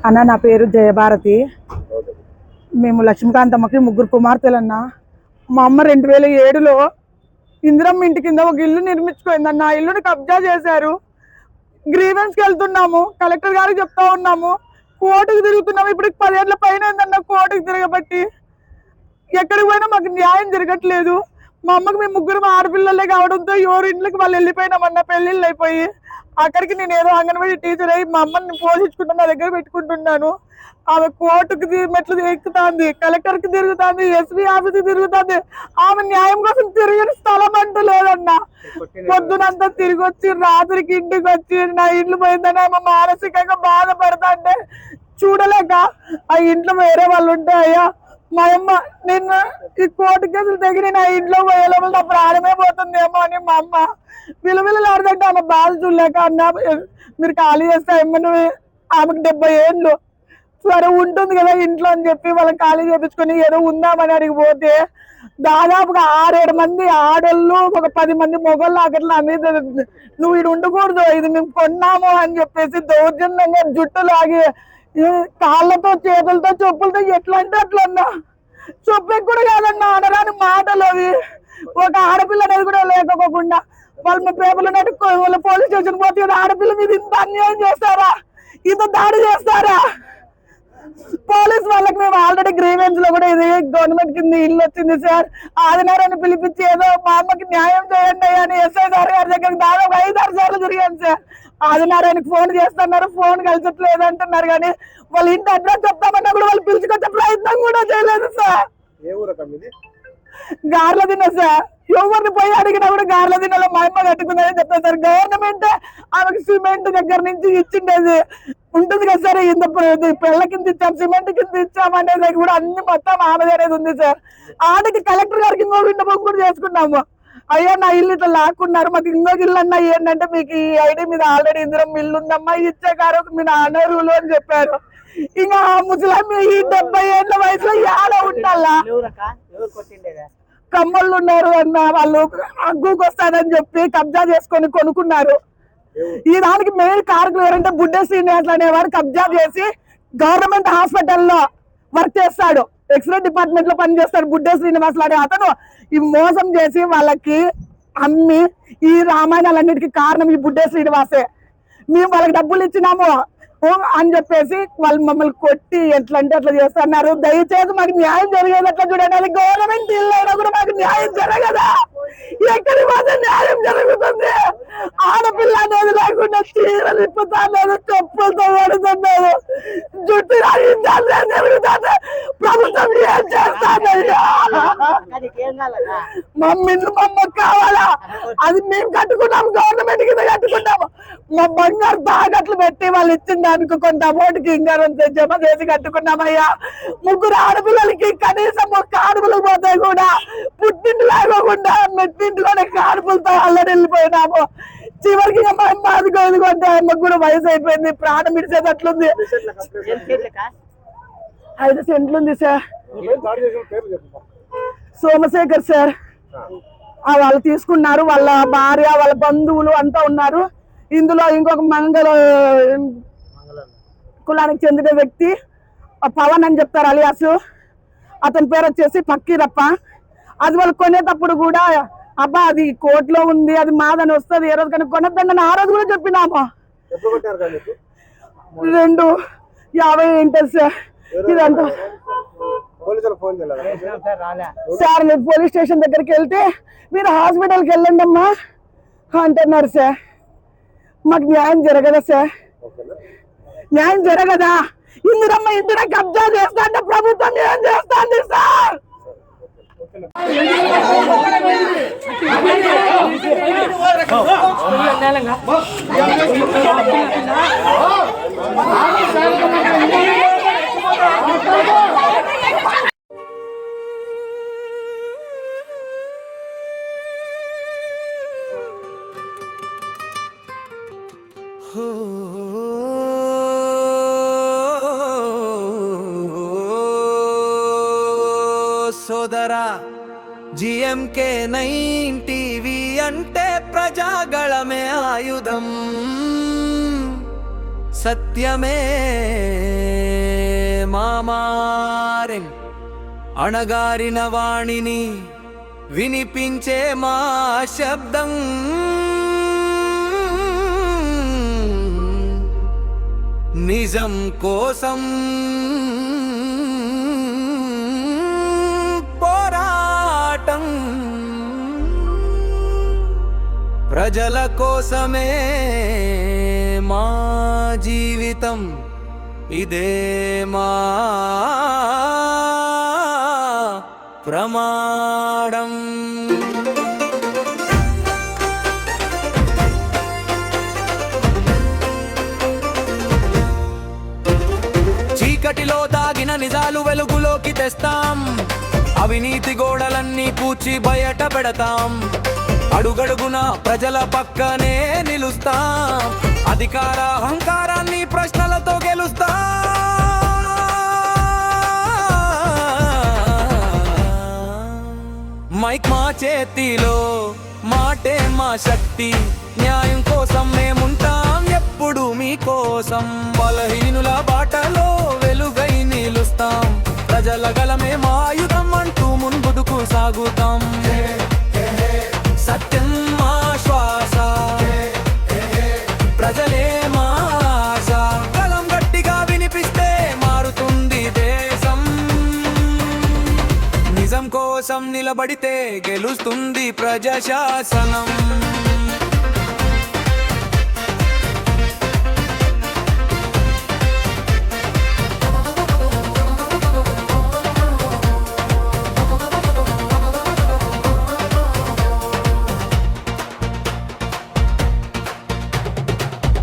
అన్న నా పేరు జయభారతి. మేము లక్ష్మీకాంతమ్మకి ముగ్గురు కుమార్తెలన్న. మా అమ్మ 2007లో ఇందిరమ్మ ఇంటి కింద ఒక ఇల్లు నిర్మించుకుందన్న. ఆ ఇల్లుని కబ్జా చేశారు. గ్రీవెన్స్కి వెళ్తున్నాము, కలెక్టర్ గారికి చెప్తా ఉన్నాము, కోర్టుకు తిరుగుతున్నాము. ఇప్పుడు 10 ఏళ్ల పైన ఉందన్న కోర్టుకు తిరగబట్టి. ఎక్కడికి పోయినా మాకు న్యాయం జరగట్లేదు. మా అమ్మకి మేము ముగ్గురు ఆడపిల్లలే కావడంతో ఎవరి ఇంట్లోకి వాళ్ళు వెళ్ళిపోయినామన్న, పెళ్ళిళ్ళు అయిపోయి. అక్కడికి నేను ఏదో అంగన్వాడీ టీచర్ అయ్యి మా అమ్మని పోషించుకుంటున్నా, నా దగ్గర పెట్టుకుంటున్నాను. ఆమె కోర్టుకి మెట్లు ఎక్కుతుంది, కలెక్టర్కి తిరుగుతుంది, ఎస్పీ ఆఫీస్కి తిరుగుతుంది. ఆమె న్యాయం కోసం తిరిగిన స్థలం అంటూ లేదన్న. పొద్దునంతా తిరిగి వచ్చి రాత్రికి ఇంటికి వచ్చి నా ఇంట్లో పోయిందని ఆమె మానసికంగా బాధపడతా అంటే చూడలేక ఆ ఇంట్లో వేరే వాళ్ళు ఉంటే, అయ్యా మా అమ్మ నిన్న ఈ కోర్టు కేసులు తగిన నా ఇంట్లో పోయేలోపల నా ప్రాణమే పోతుందేమో అని మా అమ్మ విలువలాడుతుంటే ఆమె బాధ చూడలేక, అన్న మీరు ఖాళీ చేస్తే అమ్మను, ఆమెకు 70 ఏళ్ళు సరే ఉంటుంది కదా ఇంట్లో అని చెప్పి వాళ్ళని ఖాళీ చేపించుకొని ఏదో ఉందామని అడిగిపోతే దాదాపుగా 6-7 మంది ఆడోళ్ళు, ఒక 10 మంది మొగళ్ళు అట్లా అనేది నువ్వు ఇది ఉండకూడదు, ఇది మేము కొన్నాము అని చెప్పేసి దౌర్జన్యంగా జుట్టు లాగి కాళ్ళతో చేతులతో చెప్పులతో ఎట్లా అంటే అట్లా అన్నా. చెప్పే కూడా కాదన్నా, అనరాని మాటలు అవి. ఒక ఆడపిల్ల అనేది కూడా లేకపోకుండా వాళ్ళు మా పేపర్లు వాళ్ళ పోలీస్ స్టేషన్ పోతే ఆడపిల్ల మీద ఇంత అన్యాయం చేస్తారా, ఇంత దాడి చేస్తారా? పోలీస్ వాళ్ళకి మేము ఆల్రెడీ గ్రీవెన్స్ లో కూడా ఇది గవర్నమెంట్ కింద ఇల్లు వచ్చింది సార్, ఆదినారాన్ని పిలిపించి ఏదో మా అమ్మకి న్యాయం చేయండి అని ఎస్ఐ సార్ గారి దగ్గరికి దాదాపు 5-6 సార్లు తిరిగాను సార్. ఆదినారాయణకి ఫోన్ చేస్తున్నారు, ఫోన్ కలిసట్లేదు అంటున్నారు, కానీ వాళ్ళ ఇంటి అడ్రస్ చెప్తామన్నా కూడా వాళ్ళు పిలుచుకొచ్చే ప్రయత్నం కూడా చేయలేదు సార్. గార్ల తిన్నా సార్, ఎవరిని పోయి అడిగినా కూడా గార్ల తిన్నలో మా అమ్మ కట్టుకుందని చెప్తారు సార్. గవర్నమెంట్ ఆమెకి సిమెంట్ దగ్గర నుంచి ఇచ్చిండేది ఉంటుంది కదా సార్, ఇంత పెళ్ళ కింద ఇచ్చాం, సిమెంట్ కింద ఇచ్చాం అనేది కూడా అన్ని మొత్తం ఆమెది అనేది ఉంది సార్. ఆడికి కలెక్టర్ గారికి ఇంకో విన్నపం కూడా చేసుకున్నాము, అయ్యా నా ఇల్లు ఇట్లా లాక్కున్నారు, మాకు ఇంకొక ఇల్లు అన్నా ఏంటంటే మీకు ఈ ఐడి మీద ఆల్రెడీ ఇందిరమ్మ ఇల్లు ఉందమ్మా, ఇచ్చే గారు మీరు అనర్హులు అని చెప్పారు. ఇంకా ఆ ముసలాన్ని ఈ 70 ఏళ్ల వయసులో ఏడ ఉండాలా? కమ్మళ్ళు ఉన్నారు అన్న, వాళ్ళు అగ్గుకు వస్తారని చెప్పి కబ్జా చేసుకొని కొనుక్కున్నారు. ఈ దానికి మెయిన్ కారకులు ఎవరంటే బుడ్డే శ్రీనివాస్ అనేవాడు కబ్జా చేసి గవర్నమెంట్ హాస్పిటల్లో వర్క్ చేస్తాడు, ఎక్స్రే డిపార్ట్మెంట్ లో పనిచేస్తాడు. బుడ్డే శ్రీనివాస్ లాంటి అతను ఈ మోసం చేసి వాళ్ళకి అమ్మి ఈ రామాయణాలన్నిటికీ కారణం ఈ బుడ్డే శ్రీనివాసే. మేము వాళ్ళకి డబ్బులు ఇచ్చినాము అని చెప్పేసి వాళ్ళు మమ్మల్ని కొట్టి ఎట్లా అంటే అట్లా చేస్తున్నారు. దయచేసి మాకు న్యాయం జరిగేది అట్లా చూడండి. అది గవర్నమెంట్ ఇల్లు అయినా కూడా మాకు న్యాయం జరగదా? ఎక్కడి మాత్రం న్యాయం జరుగుతుంది? ఆడపిల్ల అనేది లేకుండా చీరలు ఇప్పుతున్నారు, చెప్పులతో పడుతున్నారు, జుట్టు జరుగుతుంది. ప్రభుత్వం ఏం చేస్తానయ్యా? మమ్మకు కావాలా? అది మేము కట్టుకున్నాము, గవర్నమెంట్ కింద కట్టుకున్నాము. మా బంగారు తాకట్లు పెట్టి వాళ్ళు ఇచ్చిన దానికి కొంత అమౌంట్కి ఇంకా జమ చేసి కట్టుకున్నామయ్యా. ముగ్గురు ఆడపిల్లలకి కనీసం ఒక కాడుపులు పోతే కూడా పుట్టింటి లేకోకుండా మెట్టింటిలోనే కాడుపులతో అల్లరి వెళ్ళిపోయినాము. చివరికి మా అమ్మ అది కొంటే అమ్మకు కూడా వయసు అయిపోయింది, ప్రాణం విడిచేటట్లుంది. 5 సెంట్లు ఉంది సార్. సోమశేఖర్ సార్, వాళ్ళు తీసుకున్నారు. వాళ్ళ భార్య, వాళ్ళ బంధువులు అంతా ఉన్నారు. ఇందులో ఇంకొక మంగళ కులానికి చెందిన వ్యక్తి పవన్ అని చెప్తారు అలియాసు, అతని పేరు వచ్చేసి పక్కీరప్ప. అది వాళ్ళు కొనేటప్పుడు కూడా అబ్బా అది కోర్టులో ఉంది, అది మాదని వస్తుంది, ఏ రోజు కానీ కొనద్దని ఆ రోజు కూడా చెప్పినాము. 2:50 ఏంటారు సార్ ఇదంతా. సార్ మీరు పోలీస్ స్టేషన్ దగ్గరికి వెళ్తే మీరు హాస్పిటల్కి వెళ్ళండి అమ్మా అంటున్నారు సార్. మాకు న్యాయం జరగదా సార్? న్యాయం జరగదా? ఇందిరమ్మ ఇంటిని కబ్జా చేస్తా అంటే ప్రభుత్వం ఏం చేస్తుంది సార్? సోదరా జిఎంకే 9 టీవీ అంటే ప్రజాగళమే ఆయుధం, సత్యమే మామారెం అణగారిన వాణిని వినిపించే మా శబ్దం నిజం కోసం పోరాటం ప్రజల కోసమే మా జీవితం ఇదే మా ప్రమాణం. చీకటిలో దాగిన నిజాలు వెలుగులోకి తెస్తాం, అవినీతి గోడలన్నీ పూడ్చి బయట పెడతాం, అడుగడుగున ప్రజల పక్కనే నిలుస్తాం, అధికార అహంకారాన్ని ప్రశ్నలతో గెలుస్తాం. మైక్ మా చేతిలో, మాటే మా శక్తి, న్యాయం కోసం మేముంటాం ఎప్పుడు మీకోసం. బలహీనుల బాటలో వెలుగై నిలుస్తాం, ప్రజల గలమే మా ఆయుధం అంటూ ముందుకు సాగుతాం. సత్యం మా శ్వాస, ప్రజలే మా ఆశ, గలం గట్టిగా వినిపిస్తే మారుతుంది దేశం. నిజం కోసం నిలబడితే గెలుస్తుంది ప్రజాశాసనం.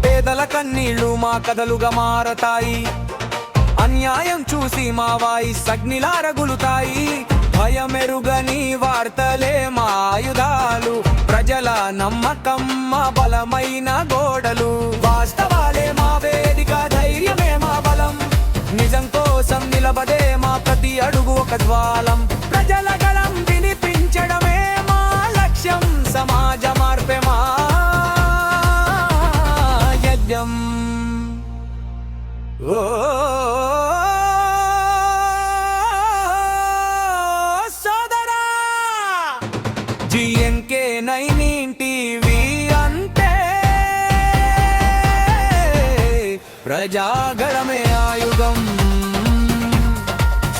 పేదల కన్నీళ్లు మా కథలుగా మారతాయి, అన్యాయం చూసి మా వాయిస్ అగ్నిలా రగులుతాయి. భయమెరుగని వార్తలే మా ఆయుధాలు, ప్రజల నమ్మకం మా బలమైన గోడలు. వాస్తవాలే మా వేదిక, ధైర్యమే మా బలం, నిజం కోసం నిలబడే మా ప్రతి అడుగు ఒక జ్వాలం. ప్రజల గళం వినిపించడమే మా లక్ష్యం, సమాజ మార్పే మా యజ్ఞం. ఓ సోదరా, జిఎంకే 9 టీవీ అంటే ప్రజాగళమే ఆయుధం,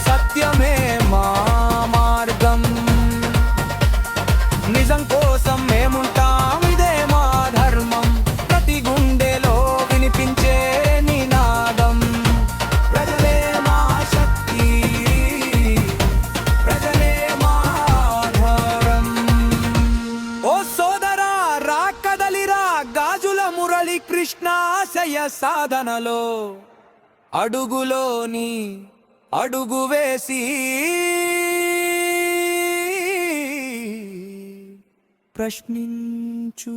సత్యమే మా మార్గం, నిజం కోసం మేముంటాం ఇదే మా ధర్మం. ప్రతి గుండెలో వినిపించే నినాదం, ప్రజలే మా శక్తి, ప్రజలే మా ఆధారం. ఓ సోదరా, రా కదలిరా, గాజుల మురళి కృష్ణాశయ సాధనలో అడుగులోని అడుగు వేసి ప్రశ్నించు.